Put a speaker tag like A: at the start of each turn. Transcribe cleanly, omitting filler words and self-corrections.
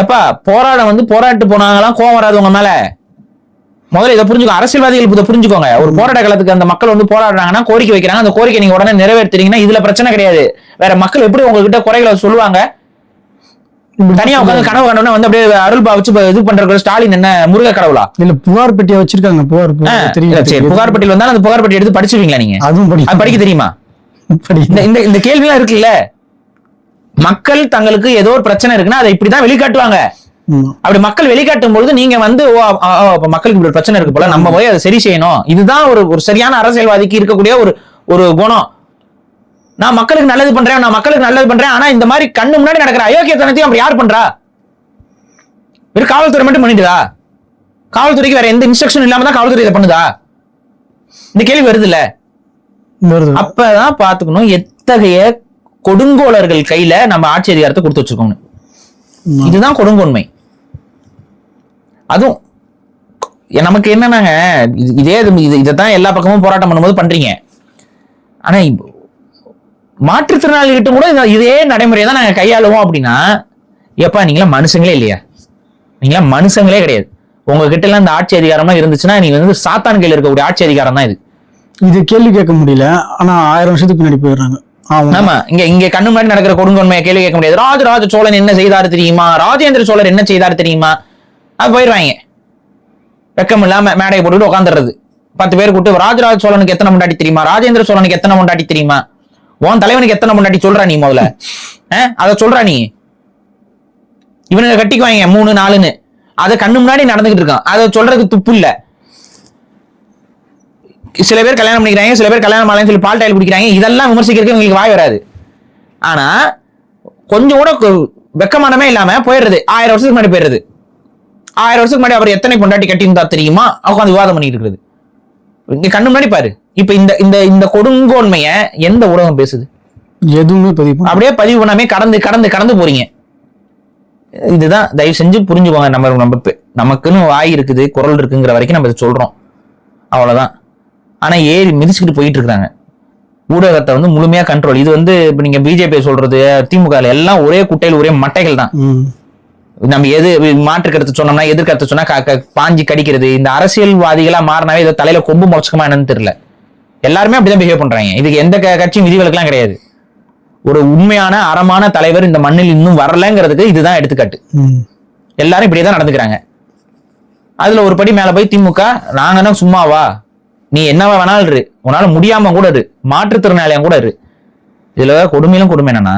A: எப்பா போராட்டு போனாங்களாம் கோவம் வராது உங்க மேல. முதல்ல இதை புரிஞ்சுக்கோ, அரசியல்வாதிகள் இதை புரிஞ்சுக்கோங்க. ஒரு போராட்ட காலத்துக்கு அந்த மக்கள் போராடுறாங்கன்னா கோரிக்கை வைக்கிறாங்க, அந்த கோரிக்கை நீங்க உடனே நிறைவேற்றுறீங்கன்னா இதுல பிரச்சனை கிடையாது. வேற மக்கள் எப்படி உங்ககிட்ட குறைகளை சொல்லுவாங்க? தனியா உட்காந்து கனவு கண்டோம்னா அப்படியே அருள் பாவிச்சு இது பண்ற ஸ்டாலின் என்ன முருக கடவுளா?
B: இல்ல புகார் பெட்டியா வச்சிருக்காங்க.
A: புகார் பெட்டியில் வந்தாலும் அந்த புகார் பெட்டி எடுத்து படிச்சிருவீங்களா நீங்க? அதுவும் படிக்க தெரியுமா? இந்த கேள்வி எல்லாம் இருக்குல்ல. மக்கள் தங்களுக்கு ஏதோ ஒரு பிரச்சனை இருக்குன்னா அதை இப்படிதான் வெளிக்காட்டுவாங்க. அப்படி மக்கள் வெளிக்காட்டும் பொழுது நீங்க மக்களுக்கு இப்படி பிரச்சனை இருக்கு போல, நம்ம போய் அதை சரி செய்யணும். இதுதான் ஒரு சரியான அரசியல்வாதிக்கு இருக்கக்கூடிய ஒரு குணம். நான் மக்களுக்கு நல்லது பண்றேன், ஆனா இந்த மாதிரி கண்ணு முன்னாடி நடக்கிற அயோக்கியத்தனத்தையும் அப்படி யார் பண்றா? வெறும் காவல்துறை மட்டும் பண்ணிட்டுதா? காவல்துறைக்கு வேற எந்த இன்ஸ்ட்ரக்ஷன் இல்லாம தான் காவல்துறை இதை பண்ணுதா? இந்த கேள்வி வருது இல்ல? அப்பதான் பாத்துக்கணும் எத்தகைய கொடுங்கோலர்கள் கையில நம்ம ஆட்சி அதிகாரத்தை கொடுத்து வச்சிருக்கோம். இதுதான் கொடுங்கோன்மை. அதுவும் நமக்கு என்னன்னாங்க, இதைத்தான் எல்லா பக்கமும் போராட்டம் பண்ணும்போது பண்றீங்க. ஆனா மாற்றுத்திறனாளிகிட்ட கூட இதே நடைமுறையை தான் நாங்க கையாளுவோம் அப்படின்னா, எப்பா நீங்களா மனுஷங்களே இல்லையா? நீங்களா மனுஷங்களே கிடையாது. உங்ககிட்ட எல்லாம் இந்த ஆட்சி அதிகாரமா இருந்துச்சுன்னா நீங்க சாத்தான் கையில் இருக்கக்கூடிய ஆட்சி அதிகாரம் தான் இது.
B: இது கேள்வி கேட்க முடியல, ஆனா 1000 வருஷத்துக்கு பின்னாடி போயிடுறாங்க.
A: ஆமா, இங்க கண்ணு முன்னாடி நடக்கிற கொடுங்கோன்மையை கேள்வி கேட்க முடியாது. ராஜராஜ சோழன் என்ன செய்தாரு தெரியுமா? ராஜேந்திர சோழர் என்ன செய்தாரு தெரியுமா? அது போயிடுவாங்க. வெக்கம் இல்லாம மேடையை போட்டுட்டு உட்காந்துடுறது. 10 பேர் கூட்டு ராஜராஜ சோழனுக்கு எத்தனை முண்டாட்டி தெரியுமா? ராஜேந்திர சோழனுக்கு எத்தனை முண்டாட்டி தெரியுமா? உன் தலைவனுக்கு எத்தனை முண்டாட்டி சொல்றா நீ? முதல்ல அத சொல்றா நீ. இவனுங்க கட்டிக்குவாங்க 3 4ன்னு. அதை கண்ணு முன்னாடி நடந்துகிட்டு இருக்கான். அதை சொல்றதுக்கு துப்பு இல்ல. சில பேர் கல்யாணம் பண்ணிக்கிறாங்க, சில பேர் கல்யாணம் ஆகலன்னு சொல்லி பால் டாயில் குடிக்கிறாங்க. இதெல்லாம் விமர்சிக்கிறதுக்கு உங்களுக்கு வாய் வராது. ஆனா கொஞ்சம் கூட வெக்கமானமே இல்லாம போயிடுறது. 1000 வருஷத்துக்கு முன்னாடி போயிடுறது. 1000 வருஷத்துக்கு முன்னாடி அவர் எத்தனை பொண்டாட்டி கட்டியிருந்தா தெரியுமா? உட்காந்து விவாதம் பண்ணிட்டு இருக்குது. இங்க கண்ணு முன்னாடி பாரு. இப்ப இந்த கொடுங்கோன்மைய எந்த ஊடகம் பேசுது?
B: எதுவுமே
A: அப்படியே பதிவு பண்ணாமே கடந்து போறீங்க. இதுதான் தயவு செஞ்சு புரிஞ்சுக்கோங்க. நமக்குன்னு வாய் இருக்குது, குரல் இருக்குங்கிற வரைக்கும் நம்ம சொல்றோம், அவ்வளவுதான். ஆனா ஏறி மிதிச்சுக்கிட்டு போயிட்டு இருக்காங்க. ஊடகத்தை முழுமையா கண்ட்ரோல். இது இப்ப நீங்க பிஜேபி சொல்றது, திமுக எல்லாம் ஒரே குட்டையில் ஒரே மட்டைகள் தான். நம்ம எது மாற்று கருத்து சொன்னோம்னா எதிர்கருத்து சொன்னா பாஞ்சி கடிக்கிறது. இந்த அரசியல்வாதிகளா மாறினாவே இதை தலையில கொம்பு முளைச்சுக்குமா என்னன்னு தெரியல. எல்லாருமே அப்படிதான் பிஹேவ் பண்றாங்க. இதுக்கு எந்த கட்சியும் விதிவிலக்கெல்லாம் கிடையாது. ஒரு உண்மையான அறமான தலைவர் இந்த மண்ணில் இன்னும் வரலங்கிறதுக்கு இதுதான் எடுத்துக்காட்டு. எல்லாரும் இப்படியேதான் நடந்துக்கிறாங்க. அதுல ஒரு படி மேல போய் திமுக, நாங்கன்னா சும்மாவா, நீ என்னவா வேணாலும் இரு, உன்னால முடியாம கூட இரு, மாற்றுத்திறனாளியா கூட இரு. இதுல கொடுமையிலும் கொடுமை என்னன்னா,